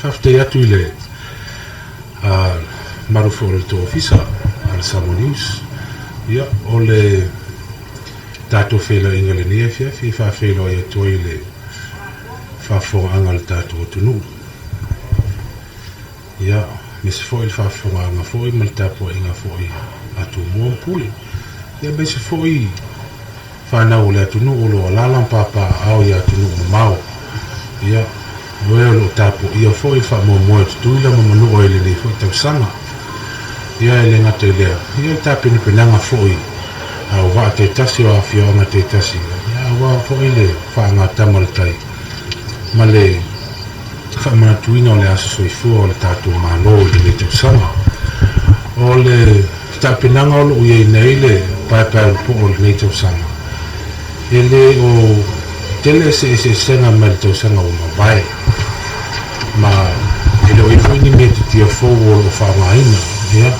Whafte atu I le marufo le tō ofisa al Samo News. Ia, o le tātou whela inga le nia fia, fi whawhelo I atua I le whawhonga anga le tātou tunu. Ia, mese fōi le whawhonga anga fōi, mal tāpua inga fōi atu mua mpuli. Ia, mese fōi whanau le atunu o lo alalang papa au I atunu o mau. Ia, Noe lo tapo ia foi fa mo mo tu la mo no o ele foi tau sanga ia ele ngata lea ia tape ni penanga foi au va te tasi o afio nga te tasi ia wa foi le fa ngata maltai male fa ma tuino le aso soi fu o le tatu ma no le tau sanga o le tape nanga o ia nei le pa po o le tau sanga ele o tele se senga mal tau sanga o mai ma ele o ifo ni me tia fo o fa maina ia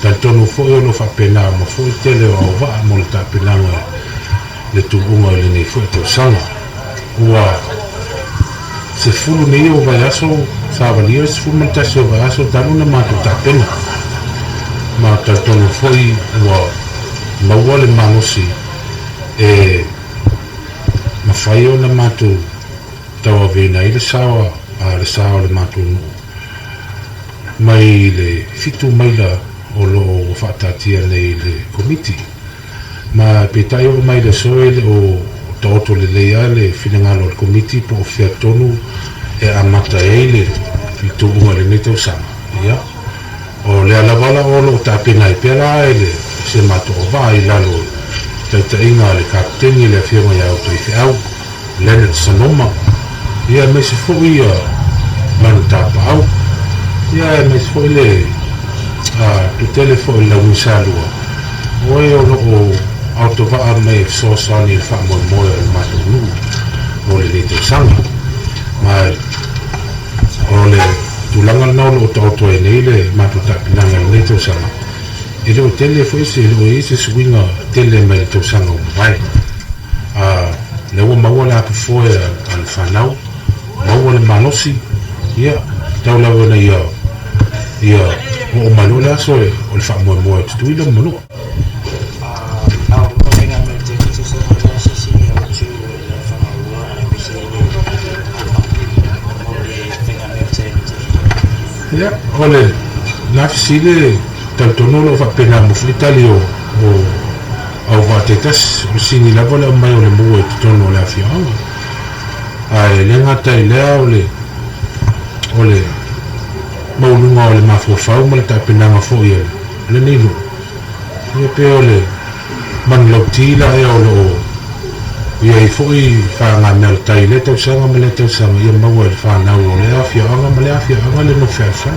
tal tonu fo o lo fa pena mo fo tele o va mo ta pena le tu unga le ni fo to sanga ua se fulu nei o vai aso sa valia se fu menta se vai aso tanu na ma ta pena ma tal tonu fo I ua ma wale manosi ma fai o na matu tawa vena I le sawa le sao le matunu mai le fitu mai la o lo whaatatia nei le komiti ma petai o mai le soe le o taoto le leia le whinangalo le komiti po o whia tonu amata le fitu unga le netau sama ia o le alavala o lo tapena I pera le se mato o vai lalo taitainga le kapteni le whionga ia o toi whiau Leonard Sanoma ia me se foi manu tapa au ia me se foi le tu telefone la wisalua oe o lo auto va me so sani fa mo mo matu nu o le te sanga ma o le tu langa no lo to nei le matu tapa langa le te sanga e lo telefone se lo ese swinga tele me te sanga vai le o mawala ku foi al fanau mawala manosi ia tau la wena ia o manola so o le fa mo mo tu ile mo ia ole la file tal tono fa pena mo fitali o au va te tas sini la vola mai o le mo e tono la fianga ai le ngata ile ole maulunga ole mafofau ma le tapinanga fo ia le nilu ia pe ole man lautila e olo ia I foi fa nga mel tai le tau sanga ma le tau sanga ia maua le fa na o le afia anga ma le afia anga le no fefa